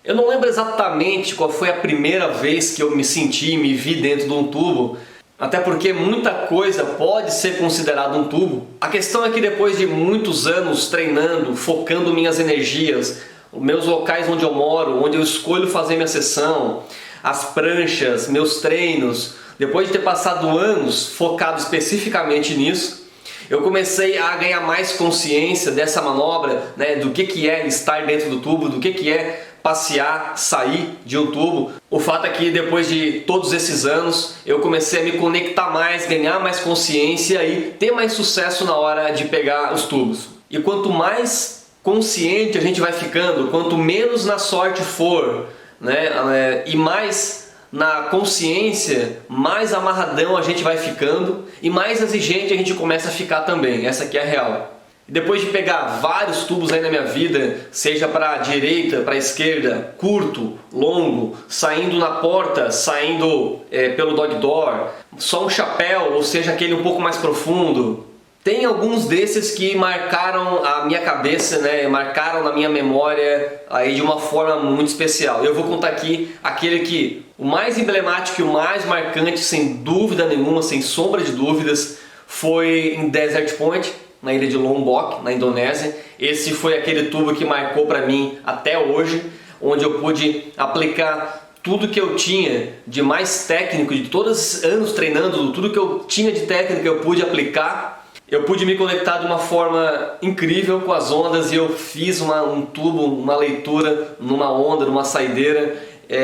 Eu não lembro exatamente qual foi a primeira vez que eu me senti e me vi dentro de um tubo, até porque muita coisa pode ser considerado um tubo. A questão é que depois de muitos anos treinando, focando minhas energias, os meus locais onde eu moro, onde eu escolho fazer minha sessão, as pranchas, meus treinos, depois de ter passado anos focado especificamente nisso, eu comecei a ganhar mais consciência dessa manobra, né, do que é estar dentro do tubo, do que é passear, sair de um tubo. O fato é que depois de todos esses anos eu comecei a me conectar mais, ganhar mais consciência e ter mais sucesso na hora de pegar os tubos. E quanto mais consciente a gente vai ficando, quanto menos na sorte for, né, e mais na consciência, mais amarradão a gente vai ficando e mais exigente a gente começa a ficar também. Essa aqui é a real. Depois de pegar vários tubos aí na minha vida, seja para a direita, para a esquerda, curto, longo, saindo na porta, saindo pelo dog door, só um chapéu, ou seja, aquele um pouco mais profundo. Tem alguns desses que marcaram a minha cabeça, né, marcaram na minha memória aí de uma forma muito especial. Eu vou contar aqui aquele que o mais emblemático e o mais marcante, sem dúvida nenhuma, sem sombra de dúvidas, foi em Desert Point, na ilha de Lombok, na Indonésia. Esse foi aquele tubo que marcou para mim até hoje, onde eu pude aplicar tudo que eu tinha de mais técnico, de todos os anos treinando, tudo que eu tinha de técnica eu pude aplicar. Eu pude me conectar de uma forma incrível com as ondas e eu fiz um tubo, uma leitura numa onda, numa saideira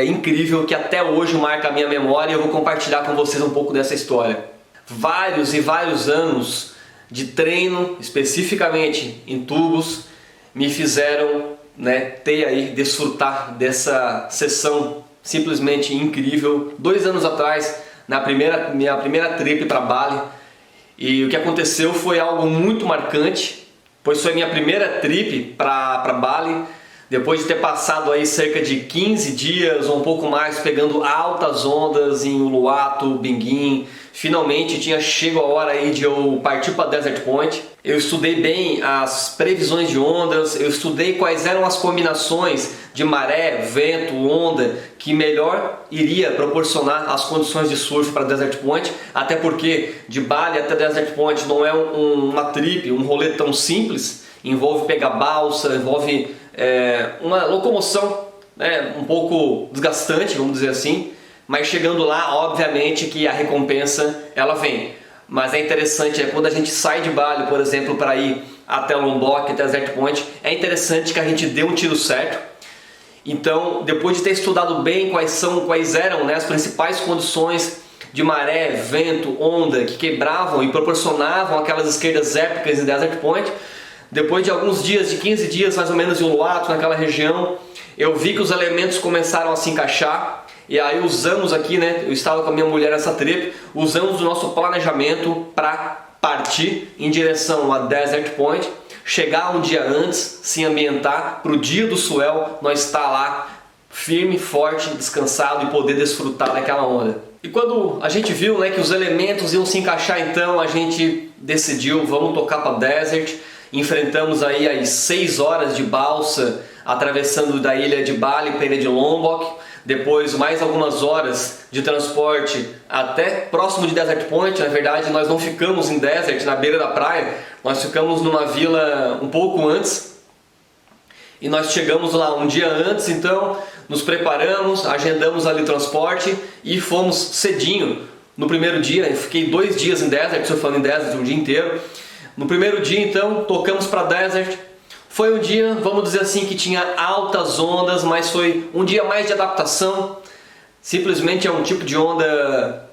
incrível que até hoje marca a minha memória e eu vou compartilhar com vocês um pouco dessa história. Vários e vários anos de treino, especificamente em tubos, me fizeram, ter aí, desfrutar dessa sessão simplesmente incrível. 2 anos atrás, minha primeira trip para Bali, e o que aconteceu foi algo muito marcante, pois foi minha primeira trip para Bali, depois de ter passado aí cerca de 15 dias ou um pouco mais pegando altas ondas em Uluwatu, Binguim. Finalmente tinha chegado a hora aí de eu partir para Desert Point. Eu estudei bem as previsões de ondas, eu estudei quais eram as combinações de maré, vento, onda que melhor iria proporcionar as condições de surf para Desert Point, até porque de Bali até Desert Point não é uma trip, um rolê tão simples, envolve pegar balsa, envolve uma locomoção um pouco desgastante, vamos dizer assim, mas chegando lá, obviamente que a recompensa ela vem. Mas é interessante, quando a gente sai de Bali, por exemplo, para ir até Lombok, até Desert Point, é interessante que a gente dê um tiro certo. Então, depois de ter estudado bem quais eram as principais condições de maré, vento, onda que quebravam e proporcionavam aquelas esquerdas épicas em Desert Point, depois de alguns dias, de 15 dias mais ou menos em Uluwatu, naquela região, eu vi que os elementos começaram a se encaixar. E aí usamos aqui, eu estava com a minha mulher nessa trip, usamos o nosso planejamento para partir em direção a Desert Point, chegar um dia antes, se ambientar para o dia do swell, nós estar lá firme, forte, descansado e poder desfrutar daquela onda. E quando a gente viu que os elementos iam se encaixar, então a gente decidiu, vamos tocar para Desert. Enfrentamos aí as 6 horas de balsa, atravessando da ilha de Bali para a ilha de Lombok. Depois mais algumas horas de transporte até próximo de Desert Point. Na verdade nós não ficamos em Desert, na beira da praia, nós ficamos numa vila um pouco antes. E nós chegamos lá um dia antes, então nos preparamos, agendamos ali o transporte e fomos cedinho. No primeiro dia, eu fiquei 2 dias em Desert, surfando em Desert um dia inteiro. No primeiro dia então, tocamos para Desert. Foi um dia, vamos dizer assim, que tinha altas ondas, mas foi um dia mais de adaptação. Simplesmente é um tipo de onda,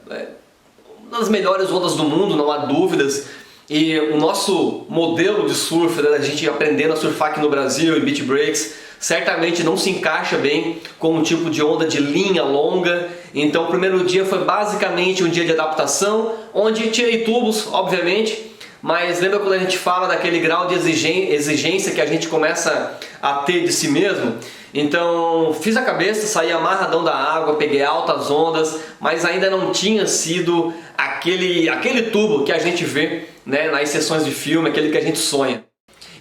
uma das melhores ondas do mundo, não há dúvidas. E o nosso modelo de surf, a gente aprendendo a surfar aqui no Brasil, em beach breaks, certamente não se encaixa bem com um tipo de onda de linha longa. Então o primeiro dia foi basicamente um dia de adaptação, onde tirei tubos, obviamente. Mas lembra quando a gente fala daquele grau de exigência que a gente começa a ter de si mesmo? Então fiz a cabeça, saí amarradão da água, peguei altas ondas, mas ainda não tinha sido aquele tubo que a gente vê nas sessões de filme, aquele que a gente sonha.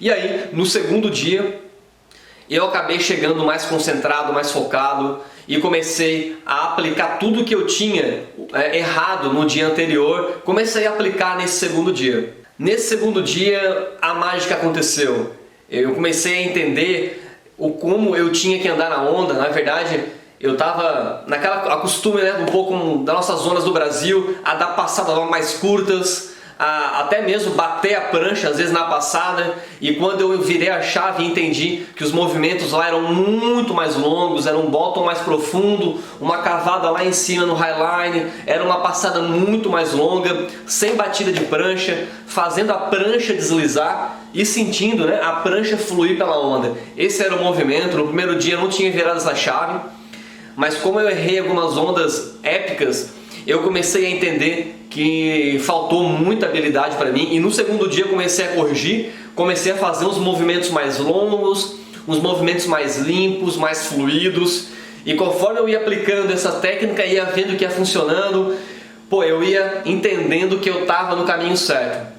E aí, no segundo dia, eu acabei chegando mais concentrado, mais focado e comecei a aplicar tudo que eu tinha errado no dia anterior, comecei a aplicar nesse segundo dia. Nesse segundo dia a mágica aconteceu. Eu comecei a entender como eu tinha que andar na onda. Na verdade, eu estava naquela acostume, né, um pouco das nossas zonas do Brasil, a dar passadas mais curtas, a até mesmo bater a prancha às vezes na passada, e quando eu virei a chave e entendi que os movimentos lá eram muito mais longos, era um bottom mais profundo, uma cavada lá em cima no highline, era uma passada muito mais longa, sem batida de prancha, fazendo a prancha deslizar e sentindo, né, a prancha fluir pela onda. Esse era o movimento. No primeiro dia eu não tinha virado essa chave, mas como eu errei algumas ondas épicas, eu comecei a entender que faltou muita habilidade para mim, e no segundo dia eu comecei a corrigir, comecei a fazer uns movimentos mais longos, uns movimentos mais limpos, mais fluidos, e conforme eu ia aplicando essa técnica, ia vendo que ia funcionando, eu ia entendendo que eu estava no caminho certo.